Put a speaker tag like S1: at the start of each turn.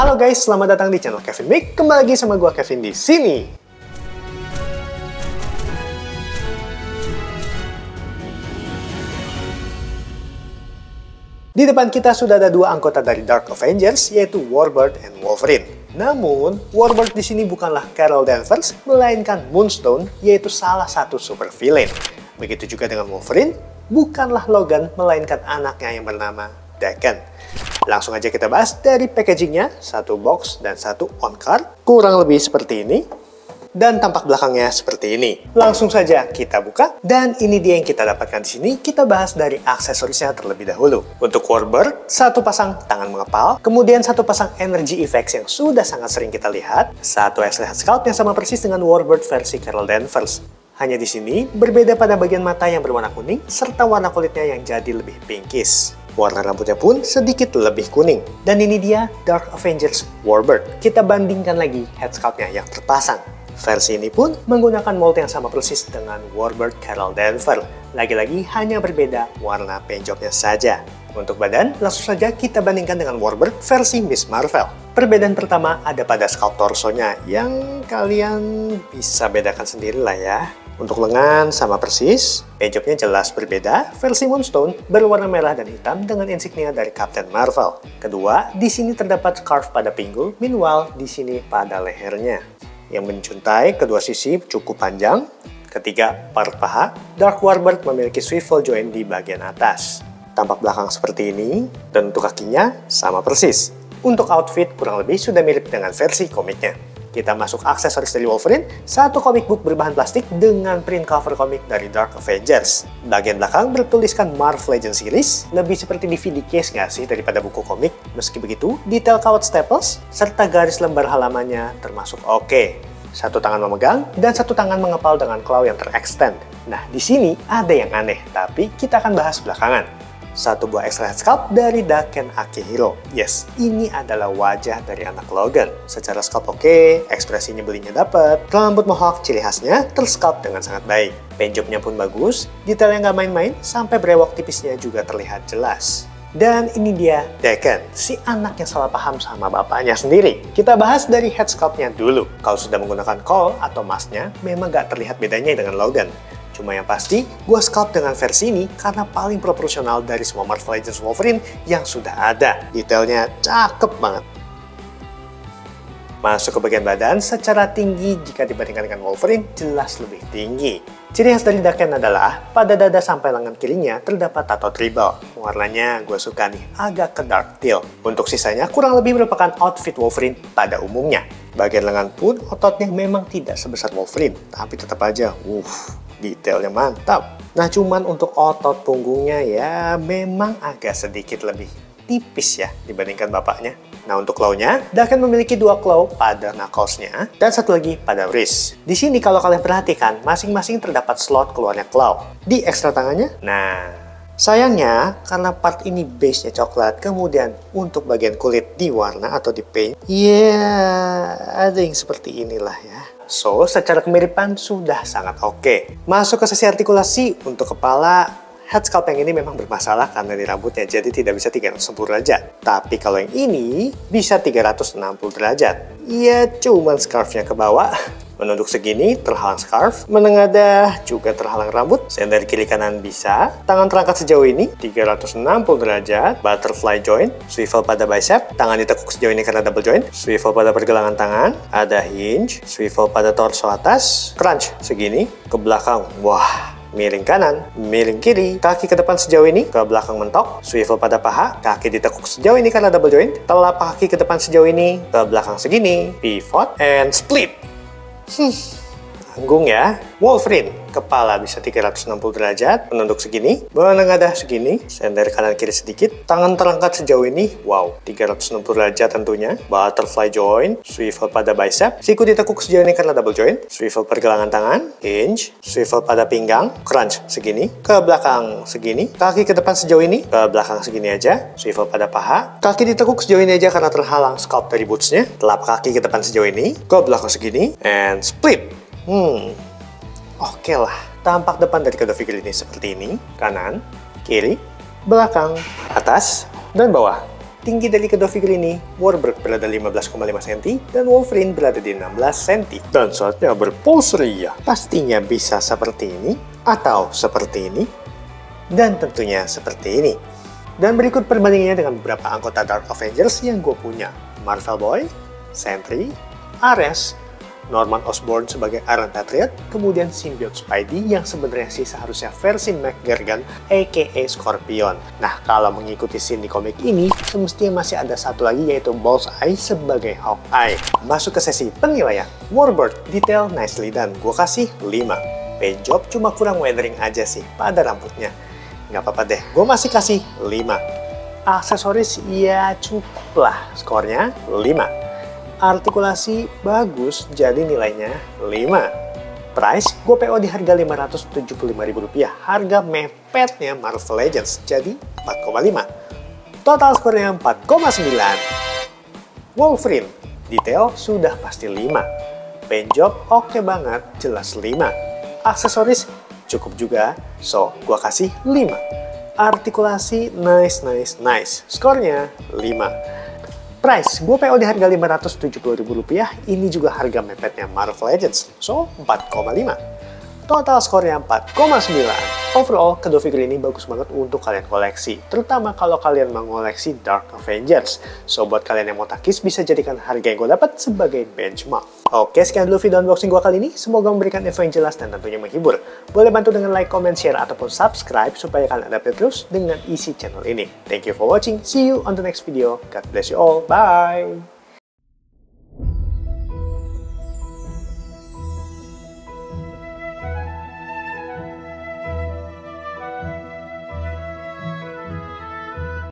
S1: Halo guys, selamat datang di channel Kevin Make. Kembali lagi sama gua Kevin di sini. Di depan kita sudah ada dua anggota dari Dark Avengers, yaitu Warbird dan Wolverine. Namun, Warbird di sini bukanlah Carol Danvers, melainkan Moonstone, yaitu salah satu super villain. Begitu juga dengan Wolverine, bukanlah Logan, melainkan anaknya yang bernama Daken. Langsung aja kita bahas dari packagingnya, satu box dan satu on card, kurang lebih seperti ini. Dan tampak belakangnya seperti ini. Langsung saja kita buka, dan ini dia yang kita dapatkan di sini. Kita bahas dari aksesorisnya terlebih dahulu. Untuk Warbird, satu pasang tangan mengepal, kemudian satu pasang energy effects yang sudah sangat sering kita lihat, satu extra head sculpt yang sama persis dengan Warbird versi Carol Danvers. Hanya di sini berbeda pada bagian mata yang berwarna kuning, serta warna kulitnya yang jadi lebih pinkish. Warna rambutnya pun sedikit lebih kuning. Dan ini dia Dark Avengers Warbird. Kita bandingkan lagi head sculpt-nya yang terpasang. Versi ini pun menggunakan mold yang sama persis dengan Warbird Carol Danvers. Lagi-lagi hanya berbeda warna paint job-nya saja. Untuk badan, langsung saja kita bandingkan dengan Warbird versi Miss Marvel. Perbedaan pertama ada pada sculpt torsonya yang kalian bisa bedakan sendiri lah ya. Untuk lengan sama persis, paint job-nya jelas berbeda. Versi Moonstone berwarna merah dan hitam dengan insignia dari Captain Marvel. Kedua, di sini terdapat scarf pada pinggul, meanwhile di sini pada lehernya, yang menjuntai kedua sisi cukup panjang. Ketiga, part paha, Dark Warbird memiliki swivel joint di bagian atas. Tampak belakang seperti ini, dan untuk kakinya sama persis. Untuk outfit kurang lebih sudah mirip dengan versi komiknya. Kita masuk aksesoris dari Wolverine, satu comic book berbahan plastik dengan print cover komik dari Dark Avengers. Bagian belakang bertuliskan Marvel Legends Series, lebih seperti DVD case nggak sih daripada buku komik? Meski begitu, detail kawat staples, serta garis lembar halamannya termasuk oke. Satu tangan memegang, dan satu tangan mengepal dengan claw yang terextend. Nah, di sini ada yang aneh, tapi kita akan bahas belakangan. Satu buah extra head sculpt dari Daken Akihiro. Yes, ini adalah wajah dari anak Logan. Secara sculpt oke, ekspresi nyebelinya dapet, rambut mohawk ciri khasnya tersculpt dengan sangat baik. Paint job-nya pun bagus, detailnya nggak main-main, sampai brewok tipisnya juga terlihat jelas. Dan ini dia Daken, si anak yang salah paham sama bapaknya sendiri. Kita bahas dari head sculpt-nya dulu. Kalau sudah menggunakan caul atau masknya, memang nggak terlihat bedanya dengan Logan. Cuma yang pasti, gue sculpt dengan versi ini karena paling proporsional dari semua Marvel Legends Wolverine yang sudah ada. Detailnya cakep banget. Masuk ke bagian badan, secara tinggi jika dibandingkan dengan Wolverine, jelas lebih tinggi. Ciri khas dari Daken adalah, pada dada sampai lengan kirinya terdapat tato tribal. Warnanya gue suka nih, agak ke dark teal. Untuk sisanya, kurang lebih merupakan outfit Wolverine pada umumnya. Bagian lengan pun, ototnya memang tidak sebesar Wolverine, tapi tetap aja, detailnya mantap. Nah, cuman untuk otot punggungnya ya memang agak sedikit lebih tipis ya dibandingkan bapaknya. Nah, untuk claw-nya, Daken memiliki dua claw pada knuckles-nya dan satu lagi pada wrist. Di sini kalau kalian perhatikan, masing-masing terdapat slot keluarnya claw. Di ekstra tangannya, nah, sayangnya karena part ini base-nya coklat, kemudian untuk bagian kulit di warna atau di paint, ada yang seperti inilah ya. So, secara kemiripan sudah sangat oke. Masuk ke sesi artikulasi, untuk kepala, head sculpt yang ini memang bermasalah karena di rambutnya, jadi tidak bisa 360 derajat. Tapi kalau yang ini, bisa 360 derajat. Ya, cuman scarfnya ke bawah. Menunduk segini, terhalang scarf. Menengadah, juga terhalang rambut. Sender kiri kanan bisa. Tangan terangkat sejauh ini, 360 derajat. Butterfly joint. Swivel pada bicep. Tangan ditekuk sejauh ini karena double joint. Swivel pada pergelangan tangan. Ada hinge. Swivel pada torso atas. Crunch segini. Ke belakang. Wah. Miring kanan, miring kiri, kaki ke depan sejauh ini, ke belakang mentok, swivel pada paha, kaki ditekuk sejauh ini karena double joint, telapak kaki ke depan sejauh ini, ke belakang segini, pivot, and split. Tanggung ya. Wolverine, kepala bisa 360 derajat, menunduk segini, menengadah segini, sender kanan kiri sedikit, tangan terangkat sejauh ini, wow, 360 derajat tentunya, butterfly joint, swivel pada bicep, siku ditekuk sejauh ini karena double joint, swivel pergelangan tangan, hinge, swivel pada pinggang, crunch segini, ke belakang segini, kaki ke depan sejauh ini, ke belakang segini aja, swivel pada paha, kaki ditekuk sejauh ini aja karena terhalang sculpt dari bootsnya, telapak kaki ke depan sejauh ini, ke belakang segini, and split. Oke lah, tampak depan dari kedua figure ini seperti ini, kanan, kiri, belakang, atas, dan bawah. Tinggi dari kedua figur ini, Warbird berada 15,5 cm dan Wolverine berada di 16 cm. Dan saatnya berpose ria. Pastinya bisa seperti ini, atau seperti ini, dan tentunya seperti ini. Dan berikut perbandingannya dengan beberapa anggota Dark Avengers yang gue punya. Marvel Boy, Sentry, Ares, Norman Osborn sebagai Iron Patriot, kemudian Symbiote Spidey yang sebenarnya sih seharusnya versi McGurgan aka Scorpion. Nah, kalau mengikuti scene di komik ini, semestinya masih ada satu lagi yaitu Bullseye sebagai Hawkeye. Masuk ke sesi penilaian. Warbird, detail nicely done, gue kasih 5. Paint job cuma kurang weathering aja sih pada rambutnya. Nggak apa-apa deh, gue masih kasih 5. Aksesoris ya cukup lah, skornya 5. Artikulasi bagus, jadi nilainya 5. Price, gue PO di harga Rp575.000. Harga mepetnya Marvel Legends, jadi 4,5. Total skornya 4,9. Wolverine, detail sudah pasti 5. Paint job oke banget, jelas 5. Aksesoris cukup juga, so gue kasih 5. Artikulasi nice. Skornya 5. Price, gue PO di harga Rp570.000, ini juga harga mepetnya Marvel Legends, so 4,5. Total skornya 4,9. Overall, kedua figur ini bagus banget untuk kalian koleksi, terutama kalau kalian mengoleksi Dark Avengers. So, buat kalian yang mau takis, bisa jadikan harga yang gue dapat sebagai benchmark. Oke, sekian dulu video unboxing gue kali ini. Semoga memberikan info yang jelas dan tentunya menghibur. Boleh bantu dengan like, comment, share, ataupun subscribe supaya kalian update terus dengan isi channel ini. Thank you for watching. See you on the next video. God bless you all. Bye!